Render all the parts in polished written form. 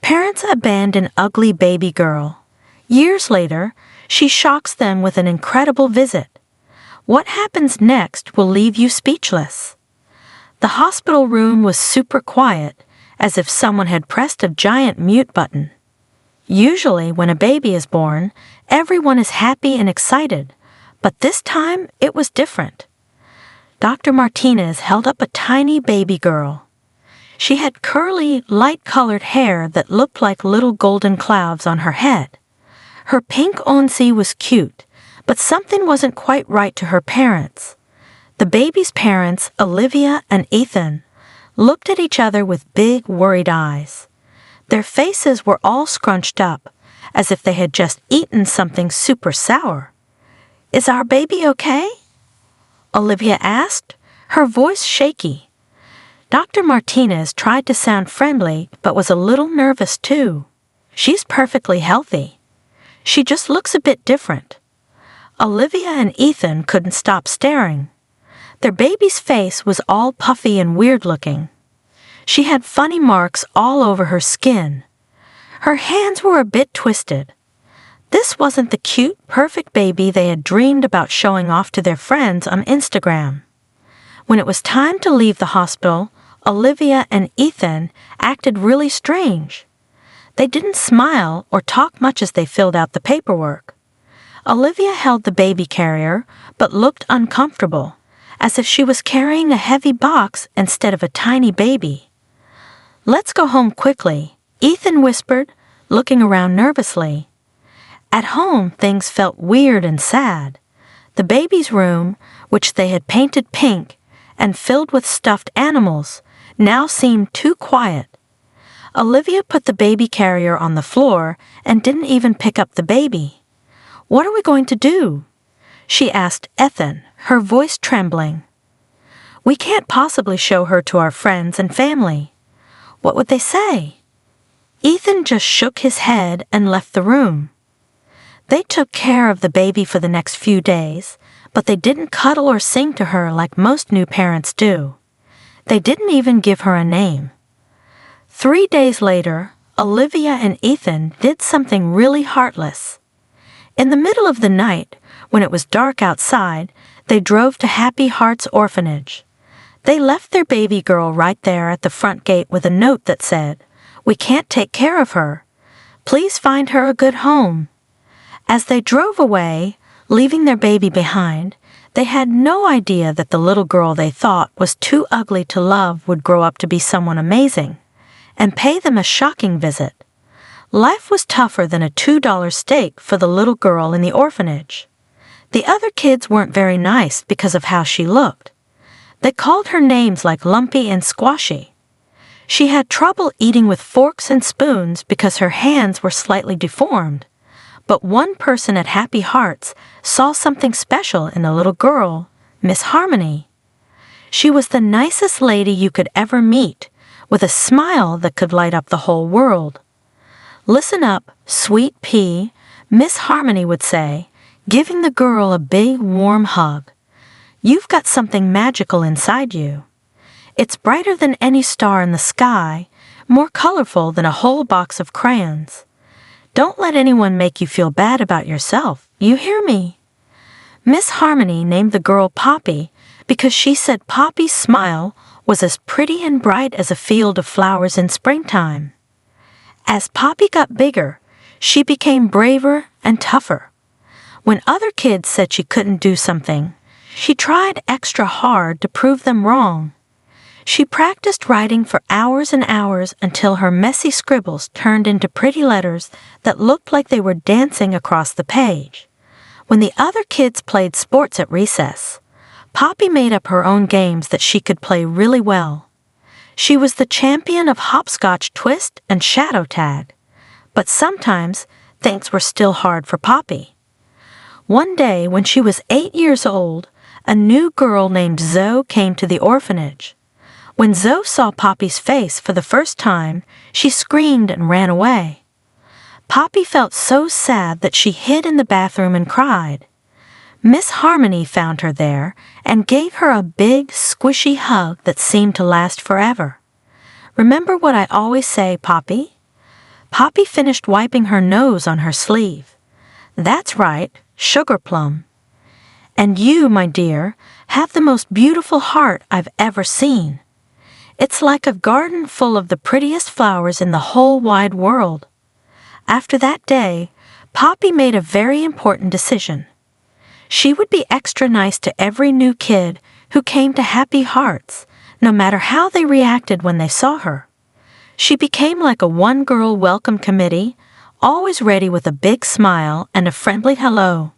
Parents abandon ugly baby girl. Years later, she shocks them with an incredible visit. What happens next will leave you speechless. The hospital room was super quiet, as if someone had pressed a giant mute button. Usually, when a baby is born, everyone is happy and excited, but this time it was different. Dr. Martinez held up a tiny baby girl. She had curly, light-colored hair that looked like little golden clouds on her head. Her pink onesie was cute, but something wasn't quite right to her parents. The baby's parents, Olivia and Ethan, looked at each other with big, worried eyes. Their faces were all scrunched up, as if they had just eaten something super sour. "Is our baby okay?" Olivia asked, her voice shaky. Dr. Martinez tried to sound friendly, but was a little nervous too. "She's perfectly healthy. She just looks a bit different." Olivia and Ethan couldn't stop staring. Their baby's face was all puffy and weird-looking. She had funny marks all over her skin. Her hands were a bit twisted. This wasn't the cute, perfect baby they had dreamed about showing off to their friends on Instagram. When it was time to leave the hospital, Olivia and Ethan acted really strange. They didn't smile or talk much as they filled out the paperwork. Olivia held the baby carrier, but looked uncomfortable, as if she was carrying a heavy box instead of a tiny baby. "Let's go home quickly," Ethan whispered, looking around nervously. At home, things felt weird and sad. The baby's room, which they had painted pink and filled with stuffed animals, now seemed too quiet. Olivia put the baby carrier on the floor and didn't even pick up the baby. "What are we going to do?" she asked Ethan, her voice trembling. "We can't possibly show her to our friends and family. What would they say?" Ethan just shook his head and left the room. They took care of the baby for the next few days, but they didn't cuddle or sing to her like most new parents do. They didn't even give her a name. 3 days later, Olivia and Ethan did something really heartless. In the middle of the night, when it was dark outside, they drove to Happy Hearts Orphanage. They left their baby girl right there at the front gate with a note that said, "We can't take care of her. Please find her a good home." As they drove away, leaving their baby behind, they had no idea that the little girl they thought was too ugly to love would grow up to be someone amazing and pay them a shocking visit. Life was tougher than a $2 steak for the little girl in the orphanage. The other kids weren't very nice because of how she looked. They called her names like Lumpy and Squashy. She had trouble eating with forks and spoons because her hands were slightly deformed. But one person at Happy Hearts saw something special in the little girl, Miss Harmony. She was the nicest lady you could ever meet, with a smile that could light up the whole world. "Listen up, sweet pea," Miss Harmony would say, giving the girl a big, warm hug. "You've got something magical inside you. It's brighter than any star in the sky, more colorful than a whole box of crayons. Don't let anyone make you feel bad about yourself, you hear me?" Miss Harmony named the girl Poppy because she said Poppy's smile was as pretty and bright as a field of flowers in springtime. As Poppy got bigger, she became braver and tougher. When other kids said she couldn't do something, she tried extra hard to prove them wrong. She practiced writing for hours and hours until her messy scribbles turned into pretty letters that looked like they were dancing across the page. When the other kids played sports at recess, Poppy made up her own games that she could play really well. She was the champion of hopscotch twist and shadow tag, but sometimes things were still hard for Poppy. One day, when she was 8 years old, a new girl named Zoe came to the orphanage. When Zoe saw Poppy's face for the first time, she screamed and ran away. Poppy felt so sad that she hid in the bathroom and cried. Miss Harmony found her there and gave her a big, squishy hug that seemed to last forever. "Remember what I always say, Poppy? Poppy finished wiping her nose on her sleeve. That's right, sugar plum. And you, my dear, have the most beautiful heart I've ever seen. It's like a garden full of the prettiest flowers in the whole wide world. After that day, Poppy made a very important decision. She would be extra nice to every new kid who came to Happy Hearts, no matter how they reacted when they saw her. She became like a one-girl welcome committee, always ready with a big smile and a friendly hello.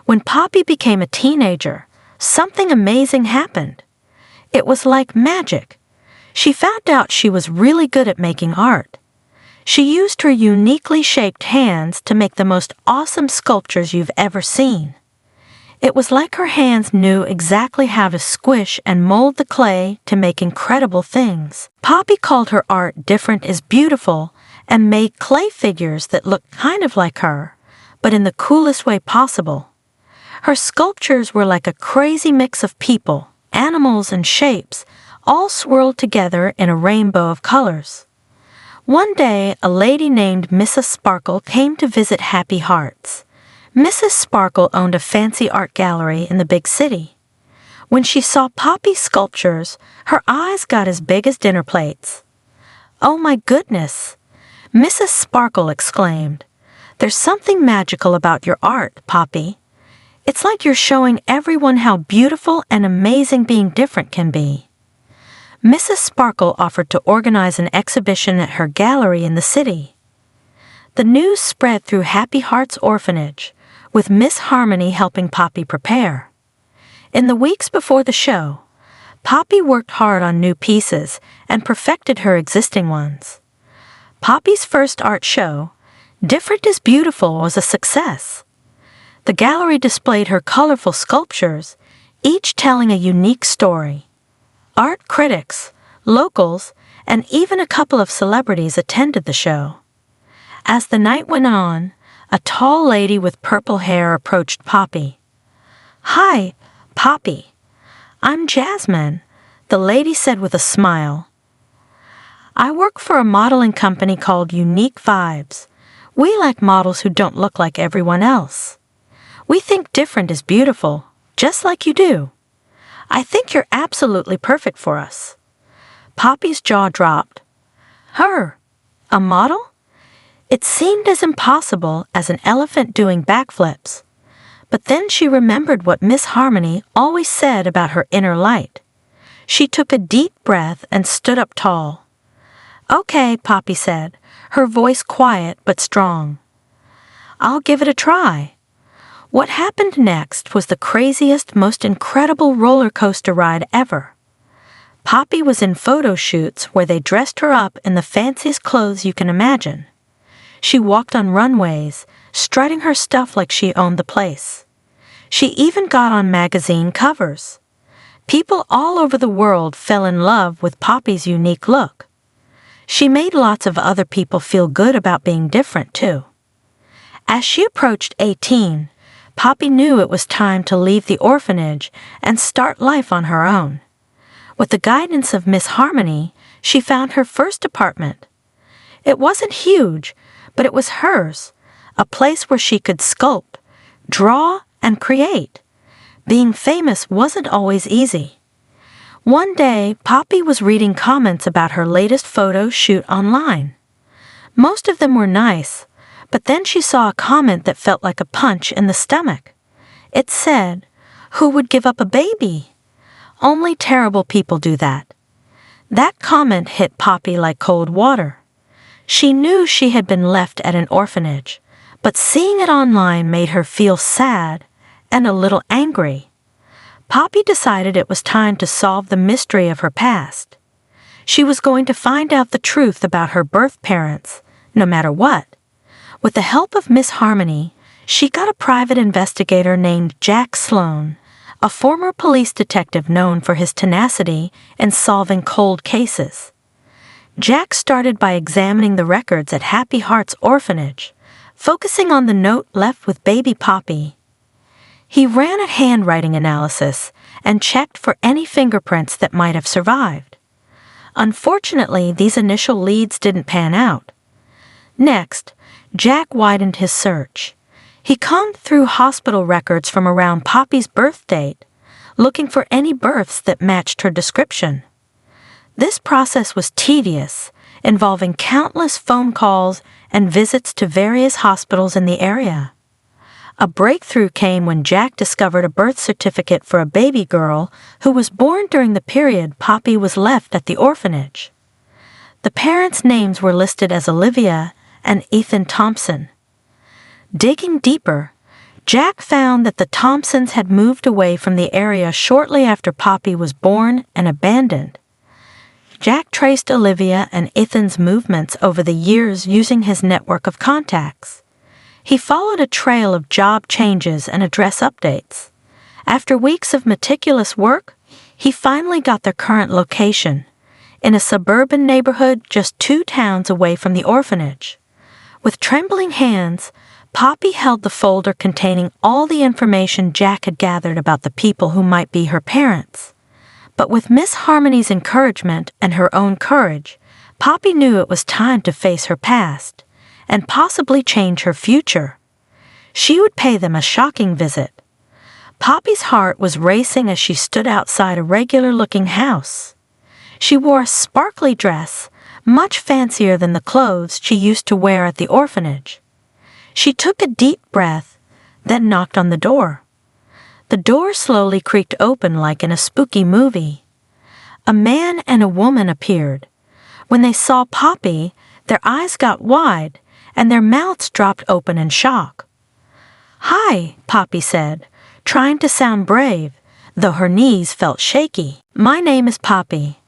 When Poppy became a teenager, something amazing happened. It was like magic. She found out she was really good at making art. She used her uniquely shaped hands to make the most awesome sculptures you've ever seen. It was like her hands knew exactly how to squish and mold the clay to make incredible things. Poppy called her art Different is Beautiful and made clay figures that looked kind of like her, but in the coolest way possible. Her sculptures were like a crazy mix of people, animals, and shapes, all swirled together in a rainbow of colors. One day, a lady named Mrs. Sparkle came to visit Happy Hearts. Mrs. Sparkle owned a fancy art gallery in the big city. When she saw Poppy's sculptures, her eyes got as big as dinner plates. "Oh my goodness!" Mrs. Sparkle exclaimed. "There's something magical about your art, Poppy. It's like you're showing everyone how beautiful and amazing being different can be." Mrs. Sparkle offered to organize an exhibition at her gallery in the city. The news spread through Happy Hearts Orphanage, with Miss Harmony helping Poppy prepare. In the weeks before the show, Poppy worked hard on new pieces and perfected her existing ones. Poppy's first art show, Different is Beautiful, was a success. The gallery displayed her colorful sculptures, each telling a unique story. Art critics, locals, and even a couple of celebrities attended the show. As the night went on, a tall lady with purple hair approached Poppy. "Hi, Poppy. I'm Jasmine," the lady said with a smile. "I work for a modeling company called Unique Vibes. We like models who don't look like everyone else. We think different is beautiful, just like you do. I think you're absolutely perfect for us." Poppy's jaw dropped. Her? A model? It seemed as impossible as an elephant doing backflips. But then she remembered what Miss Harmony always said about her inner light. She took a deep breath and stood up tall. "Okay," Poppy said, her voice quiet but strong. "I'll give it a try." What happened next was the craziest, most incredible roller coaster ride ever. Poppy was in photo shoots where they dressed her up in the fanciest clothes you can imagine. She walked on runways, strutting her stuff like she owned the place. She even got on magazine covers. People all over the world fell in love with Poppy's unique look. She made lots of other people feel good about being different, too. As she approached 18, Poppy knew it was time to leave the orphanage and start life on her own. With the guidance of Miss Harmony, she found her first apartment. It wasn't huge, but it was hers, a place where she could sculpt, draw, and create. Being famous wasn't always easy. One day, Poppy was reading comments about her latest photo shoot online. Most of them were nice, but then she saw a comment that felt like a punch in the stomach. It said, "Who would give up a baby? Only terrible people do that." That comment hit Poppy like cold water. She knew she had been left at an orphanage, but seeing it online made her feel sad and a little angry. Poppy decided it was time to solve the mystery of her past. She was going to find out the truth about her birth parents, no matter what. With the help of Miss Harmony, she got a private investigator named Jack Sloan, a former police detective known for his tenacity in solving cold cases. Jack started by examining the records at Happy Hearts Orphanage, focusing on the note left with baby Poppy. He ran a handwriting analysis and checked for any fingerprints that might have survived. Unfortunately, these initial leads didn't pan out. Next, Jack widened his search. He combed through hospital records from around Poppy's birth date, looking for any births that matched her description. This process was tedious, involving countless phone calls and visits to various hospitals in the area. A breakthrough came when Jack discovered a birth certificate for a baby girl who was born during the period Poppy was left at the orphanage. The parents' names were listed as Olivia and Ethan Thompson. Digging deeper, Jack found that the Thompsons had moved away from the area shortly after Poppy was born and abandoned. Jack traced Olivia and Ethan's movements over the years using his network of contacts. He followed a trail of job changes and address updates. After weeks of meticulous work, he finally got their current location, in a suburban neighborhood just 2 towns away from the orphanage. With trembling hands, Poppy held the folder containing all the information Jack had gathered about the people who might be her parents. But with Miss Harmony's encouragement and her own courage, Poppy knew it was time to face her past, and possibly change her future. She would pay them a shocking visit. Poppy's heart was racing as she stood outside a regular-looking house. She wore a sparkly dress, much fancier than the clothes she used to wear at the orphanage. She took a deep breath, then knocked on the door. The door slowly creaked open like in a spooky movie. A man and a woman appeared. When they saw Poppy, their eyes got wide, and their mouths dropped open in shock. "Hi," Poppy said, trying to sound brave, though her knees felt shaky. "My name is Poppy.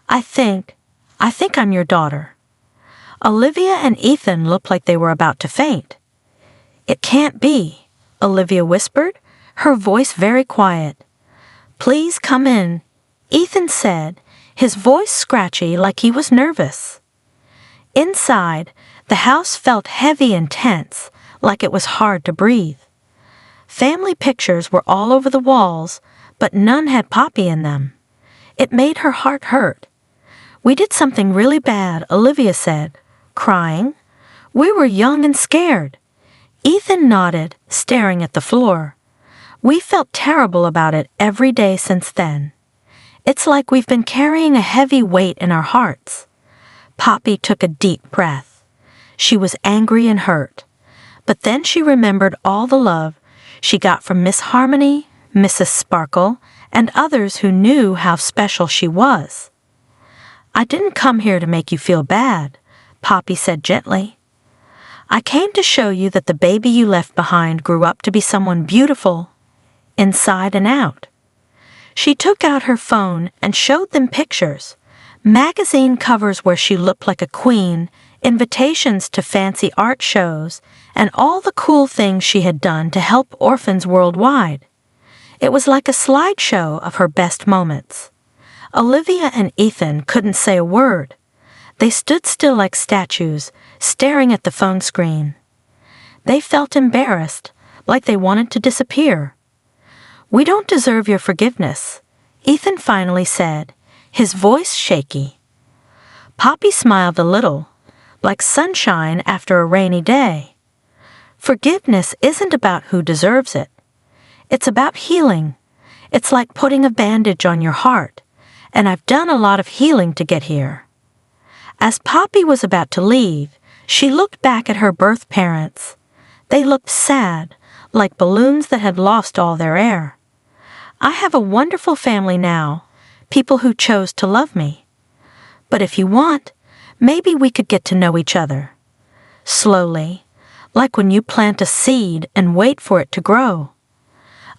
I think I'm your daughter." Olivia and Ethan looked like they were about to faint. "It can't be," Olivia whispered, her voice very quiet. "Please come in," Ethan said, his voice scratchy like he was nervous. Inside, the house felt heavy and tense, like it was hard to breathe. Family pictures were all over the walls, but none had Poppy in them. It made her heart hurt. "We did something really bad," Olivia said, crying. "We were young and scared." Ethan nodded, staring at the floor. "We felt terrible about it every day since then. It's like we've been carrying a heavy weight in our hearts." Poppy took a deep breath. She was angry and hurt. But then she remembered all the love she got from Miss Harmony, Mrs. Sparkle, and others who knew how special she was. "I didn't come here to make you feel bad," Poppy said gently. "I came to show you that the baby you left behind grew up to be someone beautiful, inside and out." She took out her phone and showed them pictures, magazine covers where she looked like a queen, invitations to fancy art shows, and all the cool things she had done to help orphans worldwide. It was like a slideshow of her best moments. Olivia and Ethan couldn't say a word. They stood still like statues, staring at the phone screen. They felt embarrassed, like they wanted to disappear. "We don't deserve your forgiveness," Ethan finally said, his voice shaky. Poppy smiled a little, like sunshine after a rainy day. "Forgiveness isn't about who deserves it. It's about healing. It's like putting a bandage on your heart, and I've done a lot of healing to get here." As Poppy was about to leave, she looked back at her birth parents. They looked sad, like balloons that had lost all their air. "I have a wonderful family now, people who chose to love me. But if you want, maybe we could get to know each other. Slowly, like when you plant a seed and wait for it to grow."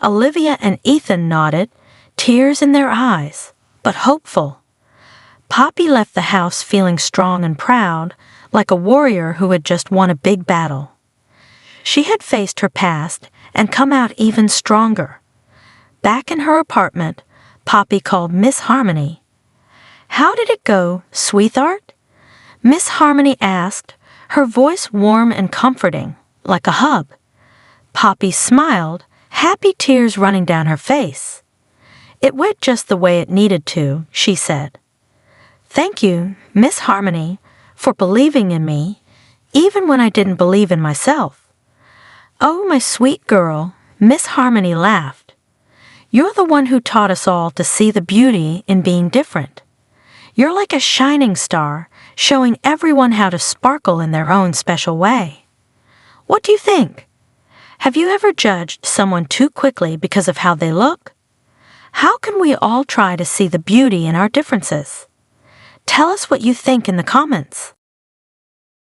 Olivia and Ethan nodded, tears in their eyes, but hopeful. Poppy left the house feeling strong and proud, like a warrior who had just won a big battle. She had faced her past and come out even stronger. Back in her apartment, Poppy called Miss Harmony. "How did it go, sweetheart?" Miss Harmony asked, her voice warm and comforting, like a hug. Poppy smiled, happy tears running down her face. "It went just the way it needed to," she said. "Thank you, Miss Harmony, for believing in me, even when I didn't believe in myself. "Oh, my sweet girl," Miss Harmony laughed. "You're the one who taught us all to see the beauty in being different. You're like a shining star, showing everyone how to sparkle in their own special way." What do you think? Have you ever judged someone too quickly because of how they look? How can we all try to see the beauty in our differences? Tell us what you think in the comments.